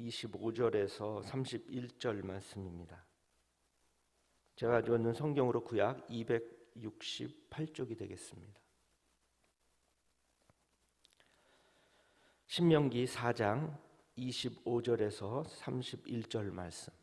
25절에서 31절 말씀입니다. 제가 가지고 있는 성경으로 구약 268쪽이 되겠습니다. 신명기 4장 25절에서 31절 말씀.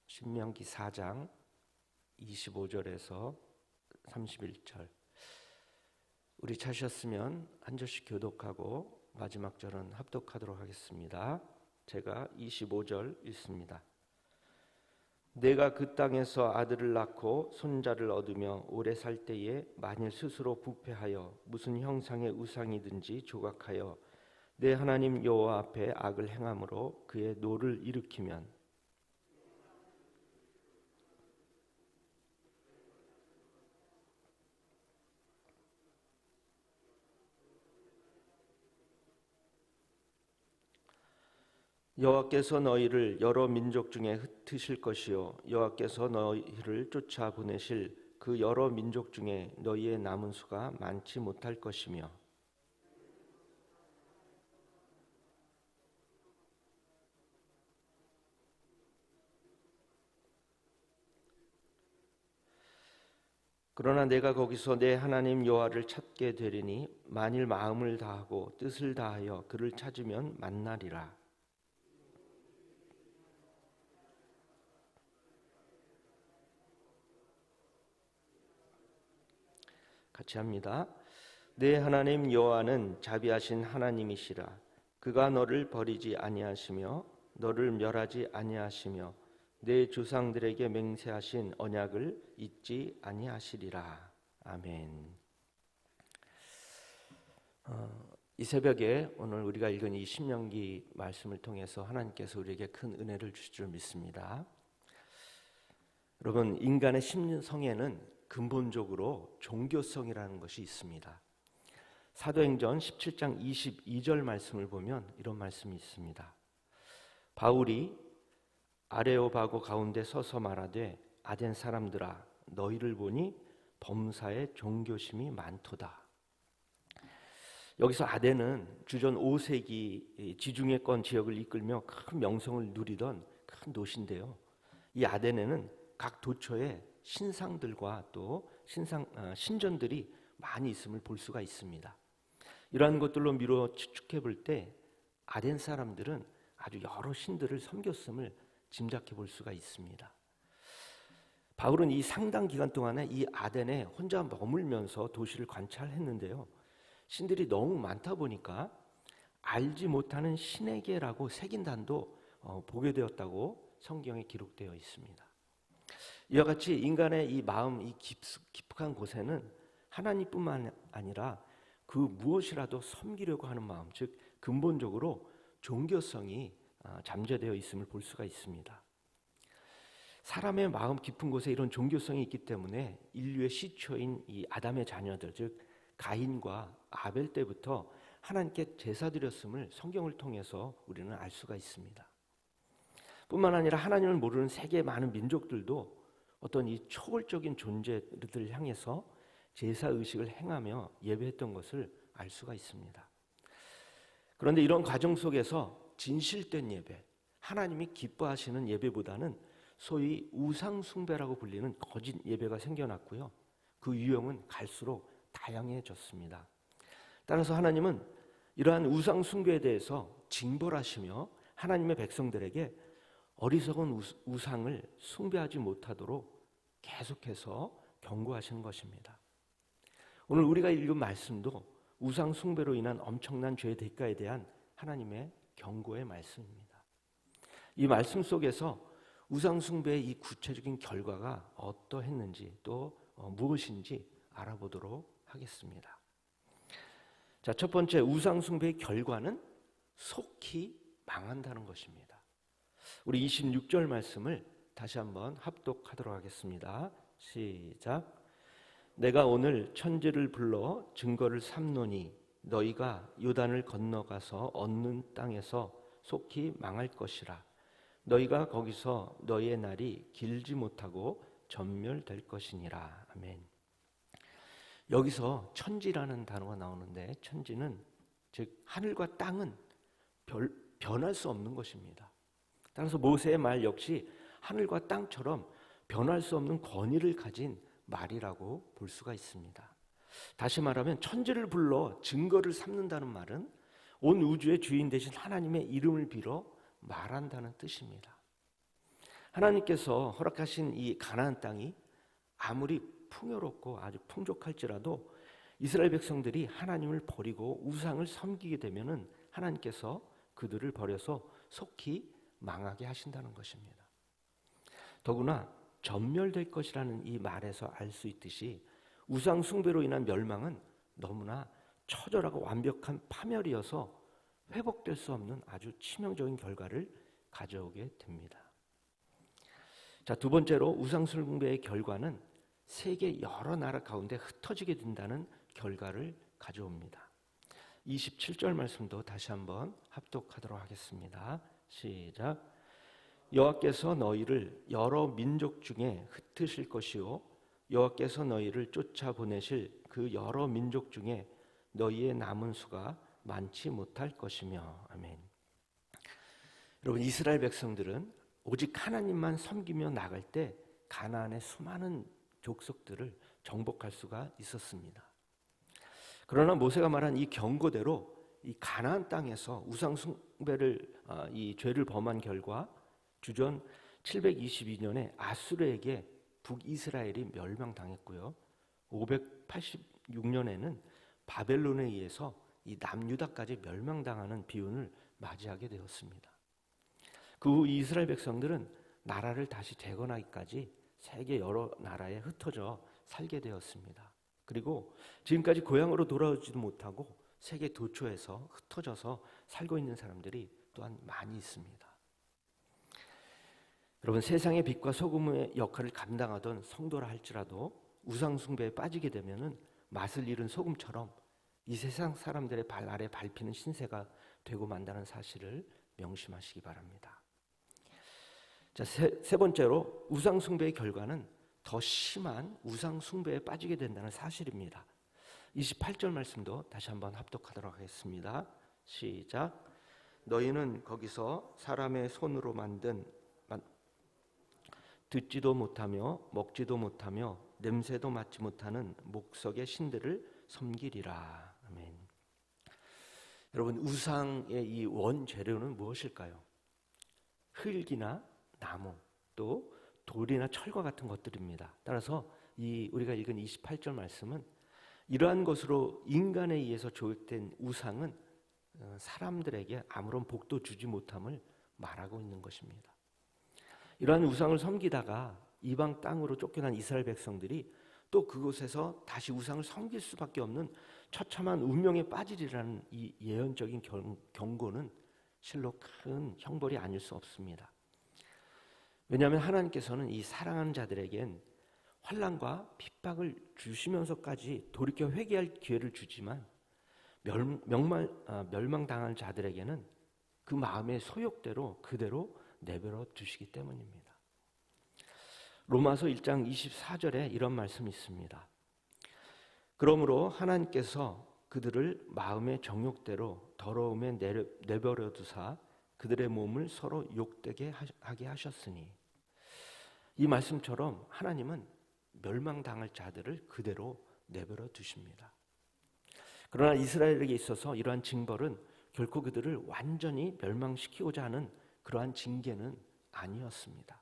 신명기 4장 25절에서 31절. 우리 찾으셨으면 한 절씩 교독하고 마지막 절은 합독하도록 하겠습니다. 제가 25절 읽습니다. 내가 그 땅에서 아들을 낳고 손자를 얻으며 오래 살 때에 만일 스스로 부패하여 무슨 형상의 우상이든지 조각하여 내 하나님 여호와 앞에 악을 행함으로 그의 노를 일으키면 여호와께서 너희를 여러 민족 중에 흩으실 것이요 여호와께서 너희를 쫓아 보내실 그 여러 민족 중에 너희의 남은 수가 많지 못할 것이며 그러나 내가 거기서 내 하나님 여호와를 찾게 되리니 만일 마음을 다하고 뜻을 다하여 그를 찾으면 만나리라. 같이 합니다. 내 하나님 여호와는 자비하신 하나님이시라. 그가 너를 버리지 아니하시며 너를 멸하지 아니하시며 내 조상들에게 맹세하신 언약을 잊지 아니하시리라. 아멘. 이 새벽에 오늘 우리가 읽은 이 신명기 말씀을 통해서 하나님께서 우리에게 큰 은혜를 주실 줄 믿습니다. 여러분, 인간의 심성에는 근본적으로 종교성이라는 것이 있습니다. 사도행전 17장 22절 말씀을 보면 이런 말씀이 있습니다. 바울이 아레오바고 가운데 서서 말하되 아덴 사람들아 너희를 보니 범사에 종교심이 많도다. 여기서 아덴은 주전 5세기 지중해권 지역을 이끌며 큰 명성을 누리던 큰 도시인데요. 이 아덴에는 각 도처에 신상들과 또 신전들이 많이 있음을 볼 수가 있습니다. 이러한 것들로 미루어 추측해 볼 때 아덴 사람들은 아주 여러 신들을 섬겼음을 짐작해 볼 수가 있습니다. 바울은 이 상당 기간 동안에 이 아덴에 혼자 머물면서 도시를 관찰했는데요. 신들이 너무 많다 보니까 알지 못하는 신에게라고 새긴단도 보게 되었다고 성경에 기록되어 있습니다. 이와 같이 인간의 이 마음, 이 깊숙한 곳에는 하나님뿐만 아니라 그 무엇이라도 섬기려고 하는 마음, 즉 근본적으로 종교성이 잠재되어 있음을 볼 수가 있습니다. 사람의 마음 깊은 곳에 이런 종교성이 있기 때문에 인류의 시초인 이 아담의 자녀들, 즉 가인과 아벨 때부터 하나님께 제사 드렸음을 성경을 통해서 우리는 알 수가 있습니다. 뿐만 아니라 하나님을 모르는 세계의 많은 민족들도 어떤 이 초월적인 존재들을 향해서 제사 의식을 행하며 예배했던 것을 알 수가 있습니다. 그런데 이런 과정 속에서 진실된 예배, 하나님이 기뻐하시는 예배보다는 소위 우상 숭배라고 불리는 거짓 예배가 생겨났고요. 그 유형은 갈수록 다양해졌습니다. 따라서 하나님은 이러한 우상 숭배에 대해서 징벌하시며 하나님의 백성들에게 어리석은 우상을 숭배하지 못하도록 계속해서 경고하시는 것입니다. 오늘 우리가 읽은 말씀도 우상 숭배로 인한 엄청난 죄의 대가에 대한 하나님의 경고의 말씀입니다. 이 말씀 속에서 우상 숭배의 이 구체적인 결과가 어떠했는지 또 무엇인지 알아보도록 하겠습니다. 자, 첫 번째 우상 숭배의 결과는 속히 망한다는 것입니다. 우리 26절 말씀을 다시 한번 합독하도록 하겠습니다. 시작. 내가 오늘 천지를 불러 증거를 삼노니 너희가 요단을 건너가서 얻는 땅에서 속히 망할 것이라. 너희가 거기서 너희의 날이 길지 못하고 전멸될 것이니라. 아멘. 여기서 천지라는 단어가 나오는데 천지는 즉 하늘과 땅은 변할 수 없는 것입니다. 따라서 모세의 말 역시 하늘과 땅처럼 변할 수 없는 권위를 가진 말이라고 볼 수가 있습니다. 다시 말하면 천지를 불러 증거를 삼는다는 말은 온 우주의 주인 되신 하나님의 이름을 빌어 말한다는 뜻입니다. 하나님께서 허락하신 이 가나안 땅이 아무리 풍요롭고 아주 풍족할지라도 이스라엘 백성들이 하나님을 버리고 우상을 섬기게 되면은 하나님께서 그들을 버려서 속히 망하게 하신다는 것입니다. 더구나 전멸될 것이라는 이 말에서 알 수 있듯이 우상 숭배로 인한 멸망은 너무나 처절하고 완벽한 파멸이어서 회복될 수 없는 아주 치명적인 결과를 가져오게 됩니다. 자, 두 번째로 우상 숭배의 결과는 세계 여러 나라 가운데 흩어지게 된다는 결과를 가져옵니다. 27절 말씀도 다시 한번 합독하도록 하겠습니다. 시작. 여호와께서 너희를 여러 민족 중에 흩으실 것이요 여호와께서 너희를 쫓아보내실 그 여러 민족 중에 너희의 남은 수가 많지 못할 것이며. 아멘. 여러분, 이스라엘 백성들은 오직 하나님만 섬기며 나갈 때 가나안의 수많은 족속들을 정복할 수가 있었습니다. 그러나 모세가 말한 이 경고대로 이 가나안 땅에서 우상 숭배를 이 죄를 범한 결과 주전 722년에 아수르에게 북이스라엘이 멸망당했고요. 586년에는 바벨론에 의해서 이 남유다까지 멸망당하는 비운을 맞이하게 되었습니다. 그 후 이스라엘 백성들은 나라를 다시 재건하기까지 세계 여러 나라에 흩어져 살게 되었습니다. 그리고 지금까지 고향으로 돌아오지도 못하고 세계 도처에서 흩어져서 살고 있는 사람들이 또한 많이 있습니다. 여러분, 세상의 빛과 소금의 역할을 감당하던 성도라 할지라도 우상 숭배에 빠지게 되면은 맛을 잃은 소금처럼 이 세상 사람들의 발 아래 밟히는 신세가 되고 만다는 사실을 명심하시기 바랍니다. 자, 세 번째로 우상 숭배의 결과는 더 심한 우상 숭배에 빠지게 된다는 사실입니다. 28절 말씀도 다시 한번 합독하도록 하겠습니다. 시작. 너희는 거기서 사람의 손으로 만든 듣지도 못하며 먹지도 못하며 냄새도 맡지 못하는 목석의 신들을 섬기리라. 아멘. 여러분, 우상의 이 원재료는 무엇일까요? 흙이나 나무, 또 돌이나 철과 같은 것들입니다. 따라서 우리가 읽은 28절 말씀은 이러한 것으로 인간에 의해서 조획된 우상은 사람들에게 아무런 복도 주지 못함을 말하고 있는 것입니다. 이러한 우상을 섬기다가 이방 땅으로 쫓겨난 이스라엘 백성들이 또 그곳에서 다시 우상을 섬길 수밖에 없는 처참한 운명에 빠지리라는 이 예언적인 경고는 실로 큰 형벌이 아닐 수 없습니다. 왜냐하면 하나님께서는 이 사랑하는 자들에겐 환난과 핍박을 주시면서까지 돌이켜 회개할 기회를 주지만 멸망당할 자들에게는 그 마음의 소욕대로 그대로 내버려 두시기 때문입니다. 로마서 1장 24절에 이런 말씀이 있습니다. 그러므로 하나님께서 그들을 마음의 정욕대로 더러움에 내버려 두사 그들의 몸을 서로 욕되게 하게 하셨으니. 이 말씀처럼 하나님은 멸망당할 자들을 그대로 내버려 두십니다. 그러나 이스라엘에게 있어서 이러한 징벌은 결코 그들을 완전히 멸망시키고자 하는 그러한 징계는 아니었습니다.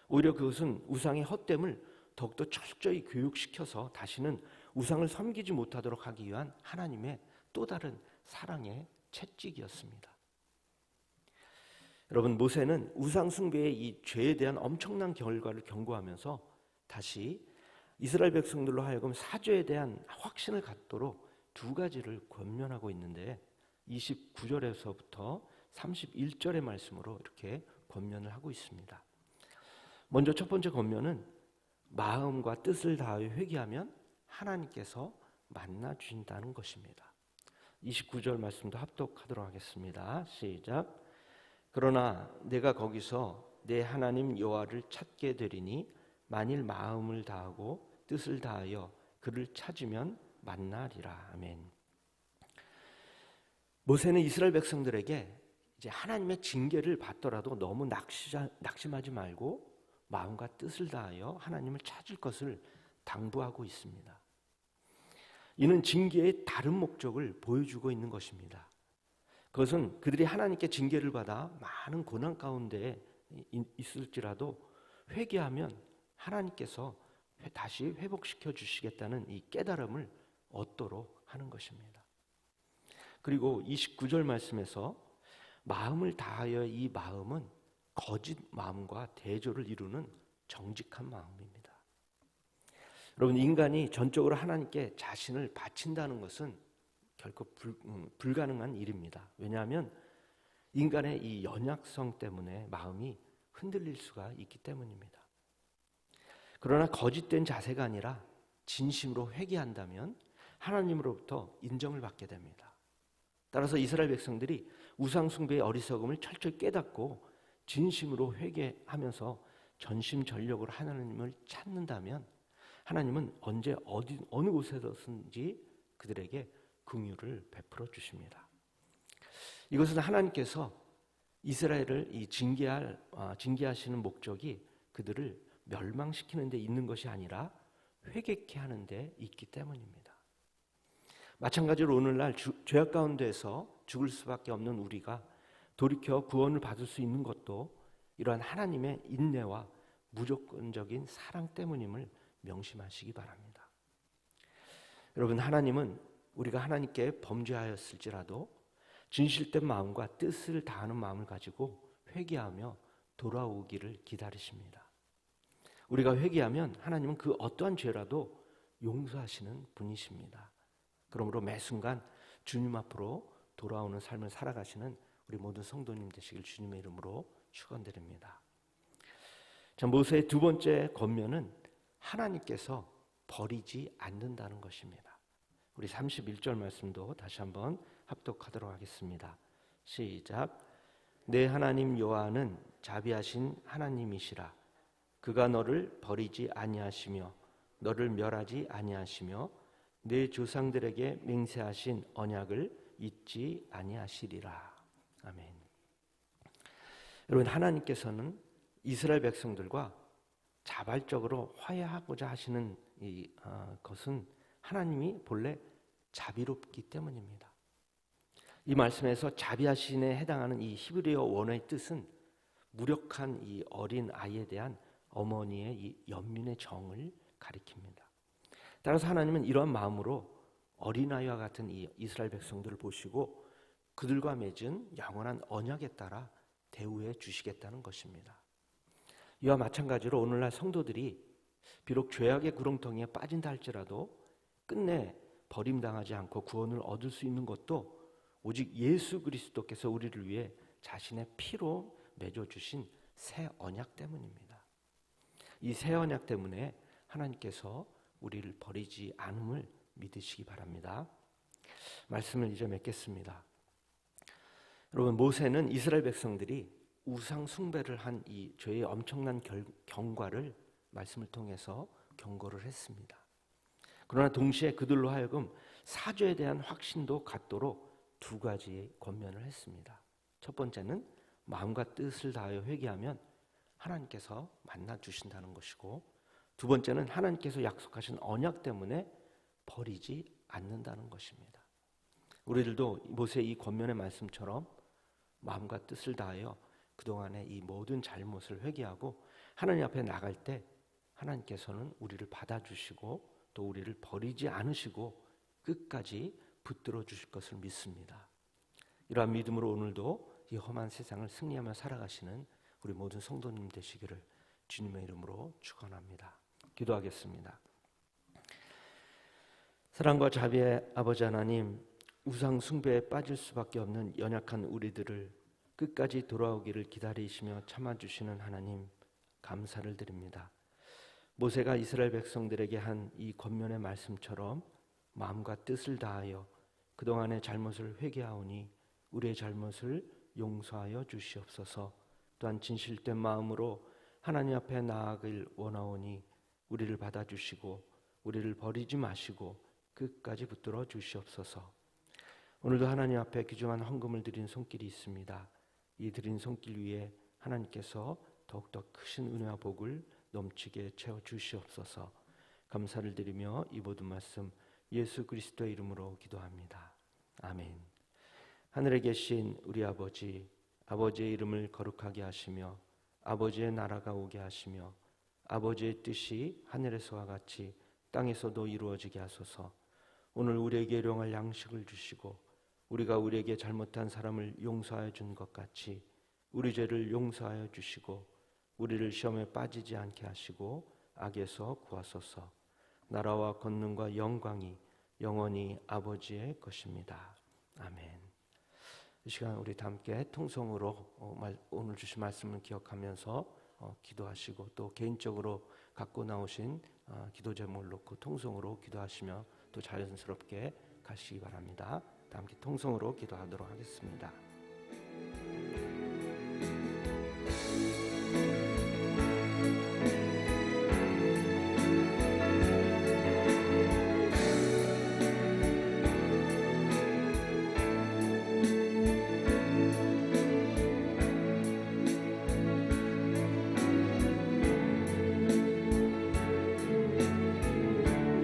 오히려 그것은 우상의 헛됨을 더욱더 철저히 교육시켜서 다시는 우상을 섬기지 못하도록 하기 위한 하나님의 또 다른 사랑의 채찍이었습니다. 여러분, 모세는 우상 숭배의 이 죄에 대한 엄청난 결과를 경고하면서 다시 이스라엘 백성들로 하여금 사죄에 대한 확신을 갖도록 두 가지를 권면하고 있는데 29절에서부터 31절의 말씀으로 이렇게 권면을 하고 있습니다. 먼저 첫 번째 권면은 마음과 뜻을 다하여 회개하면 하나님께서 만나 주신다는 것입니다. 29절 말씀도 합독하도록 하겠습니다. 시작. 그러나 내가 거기서 내 하나님 여호와를 찾게 되리니 만일 마음을 다하고 뜻을 다하여 그를 찾으면 만나리라. 아멘. 모세는 이스라엘 백성들에게 이제 하나님의 징계를 받더라도 너무 낙심하지 말고 마음과 뜻을 다하여 하나님을 찾을 것을 당부하고 있습니다. 이는 징계의 다른 목적을 보여주고 있는 것입니다. 그것은 그들이 하나님께 징계를 받아 많은 고난 가운데 있을지라도 회개하면 하나님께서 다시 회복시켜 주시겠다는 이 깨달음을 얻도록 하는 것입니다. 그리고 29절 말씀에서 마음을 다하여 이 마음은 거짓 마음과 대조를 이루는 정직한 마음입니다. 여러분, 인간이 전적으로 하나님께 자신을 바친다는 것은 결코 불가능한 일입니다. 왜냐하면 인간의 이 연약성 때문에 마음이 흔들릴 수가 있기 때문입니다. 그러나 거짓된 자세가 아니라 진심으로 회개한다면 하나님으로부터 인정을 받게 됩니다. 따라서 이스라엘 백성들이 우상 숭배의 어리석음을 철저히 깨닫고 진심으로 회개하면서 전심전력으로 하나님을 찾는다면 하나님은 언제 어느 곳에서든지 그들에게 긍휼을 베풀어 주십니다. 이것은 하나님께서 이스라엘을 징계하시는 목적이 그들을 멸망시키는 데 있는 것이 아니라 회개케 하는 데 있기 때문입니다. 마찬가지로 오늘날 죄악 가운데서 죽을 수밖에 없는 우리가 돌이켜 구원을 받을 수 있는 것도 이러한 하나님의 인내와 무조건적인 사랑 때문임을 명심하시기 바랍니다. 여러분, 하나님은 우리가 하나님께 범죄하였을지라도 진실된 마음과 뜻을 다하는 마음을 가지고 회개하며 돌아오기를 기다리십니다. 우리가 회개하면 하나님은 그 어떠한 죄라도 용서하시는 분이십니다. 그러므로 매 순간 주님 앞으로 돌아오는 삶을 살아가시는 우리 모든 성도님 되시길 주님의 이름으로 축원드립니다. 자, 모세의 두 번째 권면은 하나님께서 버리지 않는다는 것입니다. 우리 31절 말씀도 다시 한번 합독하도록 하겠습니다. 시작. 내 하나님 여호와는 자비하신 하나님이시라. 그가 너를 버리지 아니하시며 너를 멸하지 아니하시며 내 조상들에게 맹세하신 언약을 잊지 아니하시리라. 아멘. 여러분, 하나님께서는 이스라엘 백성들과 자발적으로 화해하고자 하시는 것은 하나님이 본래 자비롭기 때문입니다. 이 말씀에서 자비하신에 해당하는 이 히브리어 원어의 뜻은 무력한 이 어린 아이에 대한 어머니의 이 연민의 정을 가리킵니다. 따라서 하나님은 이러한 마음으로 어린아이와 같은 이 이스라엘 백성들을 보시고 그들과 맺은 영원한 언약에 따라 대우해 주시겠다는 것입니다. 이와 마찬가지로 오늘날 성도들이 비록 죄악의 구렁텅이에 빠진다 할지라도 끝내 버림당하지 않고 구원을 얻을 수 있는 것도 오직 예수 그리스도께서 우리를 위해 자신의 피로 맺어주신 새 언약 때문입니다. 이 새 언약 때문에 하나님께서 우리를 버리지 않음을 믿으시기 바랍니다. 말씀을 이제 맺겠습니다. 여러분, 모세는 이스라엘 백성들이 우상 숭배를 한 이 죄의 엄청난 경과를 말씀을 통해서 경고를 했습니다. 그러나 동시에 그들로 하여금 사죄에 대한 확신도 갖도록 두 가지의 권면을 했습니다. 첫 번째는 마음과 뜻을 다하여 회개하면 하나님께서 만나 주신다는 것이고, 두 번째는 하나님께서 약속하신 언약 때문에 버리지 않는다는 것입니다. 우리들도 모세의 이 권면의 말씀처럼 마음과 뜻을 다하여 그동안의 이 모든 잘못을 회개하고 하나님 앞에 나갈 때 하나님께서는 우리를 받아주시고 또 우리를 버리지 않으시고 끝까지 붙들어 주실 것을 믿습니다. 이러한 믿음으로 오늘도 이 험한 세상을 승리하며 살아가시는 우리 모든 성도님 되시기를 주님의 이름으로 축원합니다. 기도하겠습니다. 사랑과 자비의 아버지 하나님, 우상 숭배에 빠질 수밖에 없는 연약한 우리들을 끝까지 돌아오기를 기다리시며 참아주시는 하나님, 감사를 드립니다. 모세가 이스라엘 백성들에게 한 이 권면의 말씀처럼 마음과 뜻을 다하여 그동안의 잘못을 회개하오니 우리의 잘못을 용서하여 주시옵소서. 또한 진실된 마음으로 하나님 앞에 나아가길 원하오니 우리를 받아주시고 우리를 버리지 마시고 끝까지 붙들어 주시옵소서. 오늘도 하나님 앞에 귀중한 헌금을 드린 손길이 있습니다. 이 드린 손길 위에 하나님께서 더욱더 크신 은혜와 복을 넘치게 채워 주시옵소서. 감사를 드리며 이 모든 말씀 예수 그리스도의 이름으로 기도합니다. 아멘. 하늘에 계신 우리 아버지, 아버지의 이름을 거룩하게 하시며 아버지의 나라가 오게 하시며 아버지의 뜻이 하늘에서와 같이 땅에서도 이루어지게 하소서. 오늘 우리에게 일용할 양식을 주시고 우리가 우리에게 잘못한 사람을 용서하여 준 것 같이 우리 죄를 용서하여 주시고 우리를 시험에 빠지지 않게 하시고 악에서 구하소서. 나라와 권능과 영광이 영원히 아버지의 것입니다. 아멘. 이 시간 우리 다 함께 통성으로 오늘 주신 말씀을 기억하면서 기도하시고 또 개인적으로 갖고 나오신 기도 제목을 놓고 통성으로 기도하시며 또 자연스럽게 가시기 바랍니다. 다 함께 통성으로 기도하도록 하겠습니다.